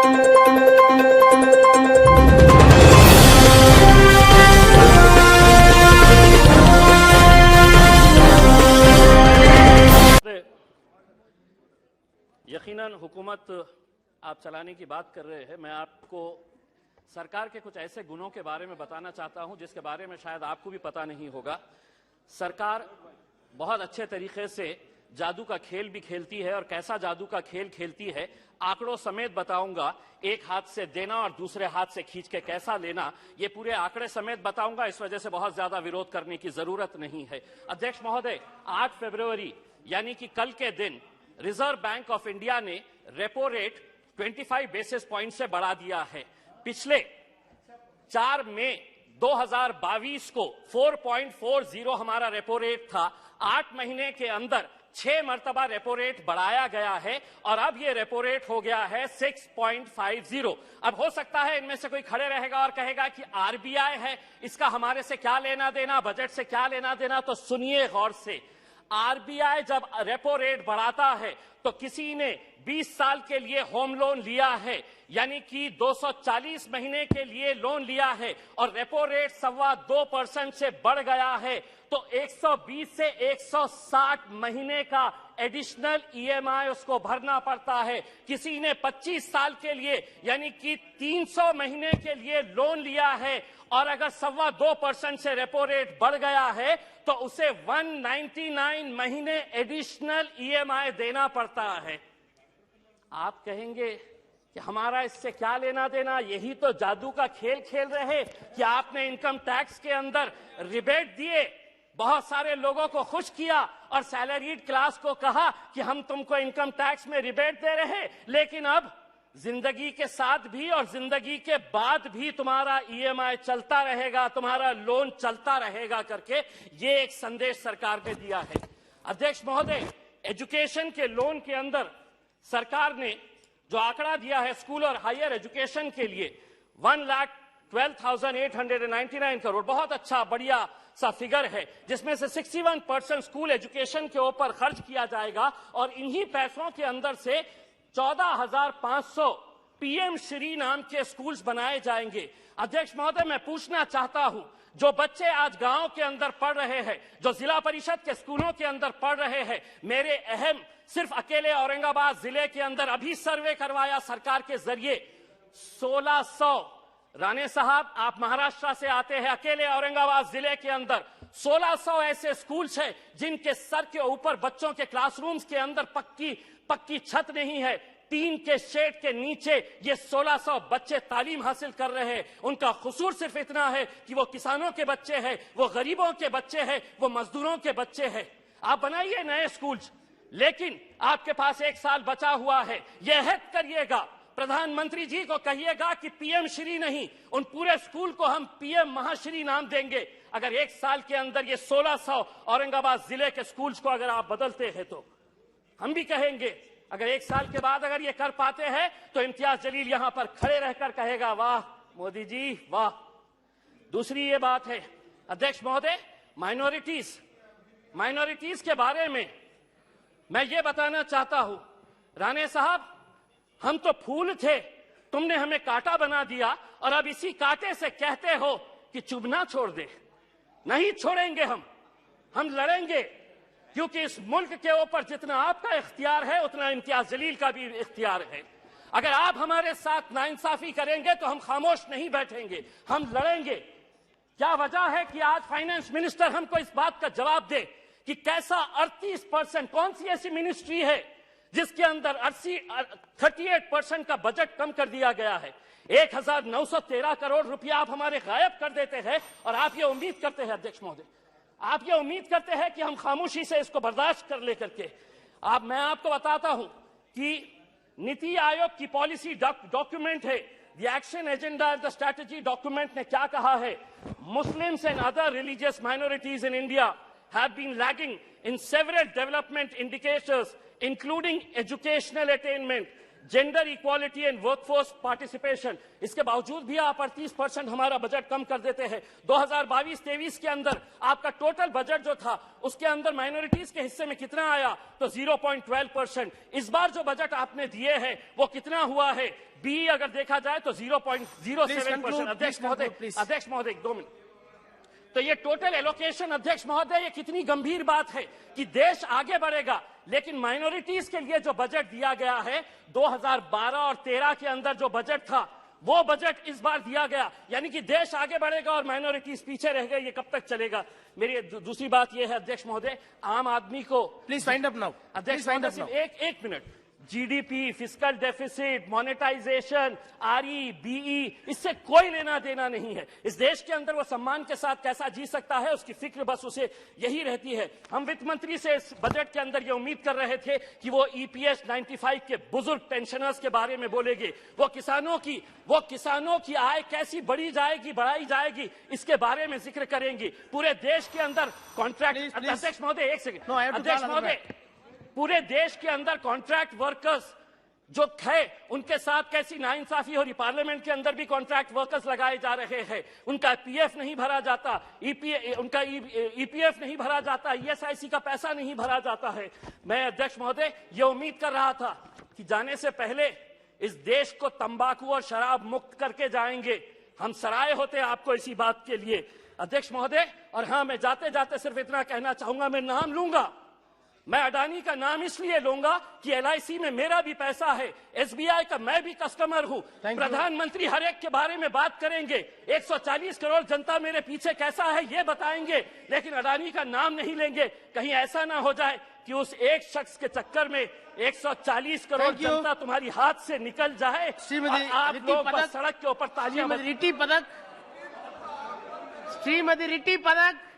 यकीनन हुकूमत आप चलाने की बात कर रहे हैं। मैं आपको सरकार के कुछ ऐसे गुणों के बारे में बताना चाहता हूं जिसके बारे में शायद आपको भी पता नहीं होगा। सरकार बहुत अच्छे तरीके से जादू का खेल भी खेलती है, और कैसा जादू का खेल खेलती है आंकड़ों समेत बताऊंगा। एक हाथ से देना और दूसरे हाथ से खींच के कैसा लेना, ये पूरे आंकड़े समेत बताऊंगा। इस वजह से बहुत ज्यादा विरोध करने की जरूरत नहीं है। अध्यक्ष महोदय, 8 फरवरी यानी कि कल के दिन रिजर्व बैंक ऑफ इंडिया ने रेपो रेट 25 बेसिस पॉइंट से बढ़ा दिया है। पिछले 4 मई 2022 को 4.40 हमारा रेपो रेट था। 8 महीने के अंदर 6 मरतबा रेपो रेट बढ़ाया गया है और अब ये रेपो रेट हो गया है 6.50। अब हो सकता है इनमें से कोई खड़े रहेगा और कहेगा कि आरबीआई है, इसका हमारे से क्या लेना देना, बजट से क्या लेना देना। तो सुनिए गौर से, आरबीआई जब रेपो रेट बढ़ाता है तो किसी ने 20 साल के लिए होम लोन लिया है, यानी कि 240 महीने के लिए लोन लिया है, और रेपो रेट 2.25% से बढ़ गया है, तो 120 से 160 महीने का एडिशनल ईएमआई उसको भरना पड़ता है। किसी ने 25 साल के लिए यानी कि 300 महीने के लिए लोन लिया है, और अगर 2.25% से रेपो रेट बढ़ गया है तो उसे 199 महीने एडिशनल ईएमआई देना पड़ता है। आप कहेंगे कि हमारा इससे क्या लेना देना, यही तो जादू का खेल खेल रहे कि आपने इनकम टैक्स के अंदर रिबेट दिए, बहुत सारे लोगों को खुश किया और सैलरीड क्लास को कहा कि हम तुमको इनकम टैक्स में रिबेट दे रहे, लेकिन अब जिंदगी के साथ भी और जिंदगी के बाद भी तुम्हारा ईएमआई चलता रहेगा, तुम्हारा लोन चलता रहेगा करके ये एक संदेश सरकार ने दिया है। अध्यक्ष महोदय, एजुकेशन के लोन के अंदर सरकार ने जो आंकड़ा दिया है स्कूल और हायर एजुकेशन के लिए 1,12,899 करोड़, बहुत अच्छा बढ़िया सा फिगर है, जिसमें से 61% स्कूल एजुकेशन के ऊपर खर्च किया जाएगा, और इन्हीं पैसों के अंदर से 14,500 पीएम श्री नाम के स्कूल्स बनाए जाएंगे। अध्यक्ष महोदय, मैं पूछना चाहता हूं, जो बच्चे आज गांव के अंदर पढ़ रहे हैं, जो जिला परिषद के स्कूलों के अंदर पढ़ रहे हैं, मेरे अहम सिर्फ अकेले औरंगाबाद जिले के अंदर अभी सर्वे करवाया सरकार के जरिए 1600। राणे साहब, आप महाराष्ट्र से आते हैं, अकेले औरंगाबाद जिले के अंदर 1600 ऐसे स्कूल्स हैं जिनके सर के ऊपर बच्चों के क्लासरूम्स के अंदर पक्की छत नहीं है, टीन के शेड के नीचे ये 1600 बच्चे तालीम हासिल कर रहे हैं। उनका कसूर सिर्फ इतना है कि वो किसानों के बच्चे हैं, वो गरीबों के बच्चे हैं, वो मजदूरों के बच्चे हैं। आप बनाइए नए स्कूल्स, लेकिन आपके पास 1 साल बचा हुआ है, यह अहद करिएगा, प्रधानमंत्री जी को कहिएगा कि पीएम श्री नहीं, उन पूरे स्कूल को हम पीएम महाश्री नाम देंगे। अगर 1 साल के अंदर ये 1600 औरंगाबाद जिले के स्कूल्स को अगर आप बदलते हैं तो हम भी कहेंगे। अगर 1 साल के बाद अगर ये कर पाते हैं तो इम्तियाज जलील यहां पर खड़े रहकर कहेगा, वाह मोदी जी वाह। दूसरी ये बात है अध्यक्ष महोदय, माइनॉरिटीज के बारे में मैं ये बताना चाहता हूं। राणे साहब, हम तो फूल थे, तुमने हमें कांटा बना दिया, और अब इसी कांटे से कहते हो कि चुभना छोड़ दे। नहीं छोड़ेंगे हम लड़ेंगे, क्योंकि इस मुल्क के ऊपर जितना आपका इख्तियार है उतना इम्तियाज जलील का भी इख्तियार है। अगर आप हमारे साथ नाइंसाफी करेंगे तो हम खामोश नहीं बैठेंगे, हम लड़ेंगे। क्या वजह है कि आज फाइनेंस मिनिस्टर हमको इस बात का जवाब दे कि कैसा 38%, कौन सी ऐसी मिनिस्ट्री है जिसके अंदर 38% का बजट कम कर दिया गया है। 1913 करोड़ रुपया आप हमारे गायब कर देते हैं, और आप ये उम्मीद करते हैं अध्यक्ष महोदय, आप ये उम्मीद करते हैं कि हम खामोशी से इसको बर्दाश्त कर ले करके। मैं आपको बताता हूं कि नीति आयोग की पॉलिसी डॉक्यूमेंट है, the action agenda and the strategy document ने क्या कहा है, Muslims and other religious minorities in India have been lagging in several development indicators including educational attainment, gender equality and workforce participation, इसके बावजूद भी आप 38% हमारा बजट कम कर देते हैं। 2022-23 के अंदर आपका टोटल बजट जो था उसके अंदर माइनॉरिटीज के हिस्से में कितना आया, तो 0.12%। इस बार जो बजट आपने दिए हैं वो कितना हुआ है, बी अगर देखा जाए तो 0.07%। अध्यक्ष महोदय 2 मिनट। तो ये टोटल एलोकेशन, अध्यक्ष महोदय, ये कितनी गंभीर बात है कि देश आगे बढ़ेगा, लेकिन माइनॉरिटीज के लिए जो बजट दिया गया है 2012 और 13 के अंदर जो बजट था वो बजट इस बार दिया गया, यानी कि देश आगे बढ़ेगा और माइनॉरिटीज पीछे रह गए। ये कब तक चलेगा? मेरी दूसरी बात ये है अध्यक्ष महोदय, आम आदमी को प्लीज फाइंड अप नाउ। अध्यक्ष महोदय एक minute, GDP, fiscal deficit, monetisation, RE, BE, इससे कोई लेना देना नहीं है। इस देश के अंदर वो सम्मान के साथ कैसा जी सकता है, उसकी फिक्र बस उसे यही रहती है। हम वित्त मंत्री से इस बजट के अंदर ये उम्मीद कर रहे थे कि वो ईपीएस 95 के बुजुर्ग पेंशनर्स के बारे में बोलेंगे, वो किसानों की आय कैसी बढ़ाई जाएगी इसके बारे में जिक्र करेंगी। पूरे देश के अंदर कॉन्ट्रैक्ट, अध्यक्ष महोदय एक सेकंड, अध्यक्ष महोदय, पूरे देश के अंदर कॉन्ट्रैक्ट वर्कर्स जो है उनके साथ कैसी नाइंसाफी हो रही। पार्लियामेंट के अंदर भी कॉन्ट्रैक्ट वर्कर्स लगाए जा रहे हैं, उनका पीएफ नहीं भरा जाता, उनका ईपीएफ नहीं भरा जाता, ईएसआईसी का पैसा नहीं भरा जाता है। मैं अध्यक्ष महोदय ये उम्मीद कर रहा था कि जाने से पहले इस देश को तंबाकू और शराब मुक्त करके जाएंगे। हम सराय होते आपको इसी बात के लिए अध्यक्ष महोदय। और हाँ, मैं जाते जाते सिर्फ इतना कहना चाहूंगा, मैं नाम लूंगा, मैं अडानी का नाम इसलिए लूंगा कि एलआईसी में मेरा भी पैसा है, एसबीआई का मैं भी कस्टमर हूं। प्रधानमंत्री हर एक के बारे में बात करेंगे, 140 करोड़ जनता मेरे पीछे कैसा है ये बताएंगे, लेकिन अडानी का नाम नहीं लेंगे। कहीं ऐसा ना हो जाए कि उस एक शख्स के चक्कर में 140 करोड़ जनता तुम्हारी हाथ से निकल जाए और आप लोग बस सड़क के ऊपर तालियां। श्रीमती रिटी पदक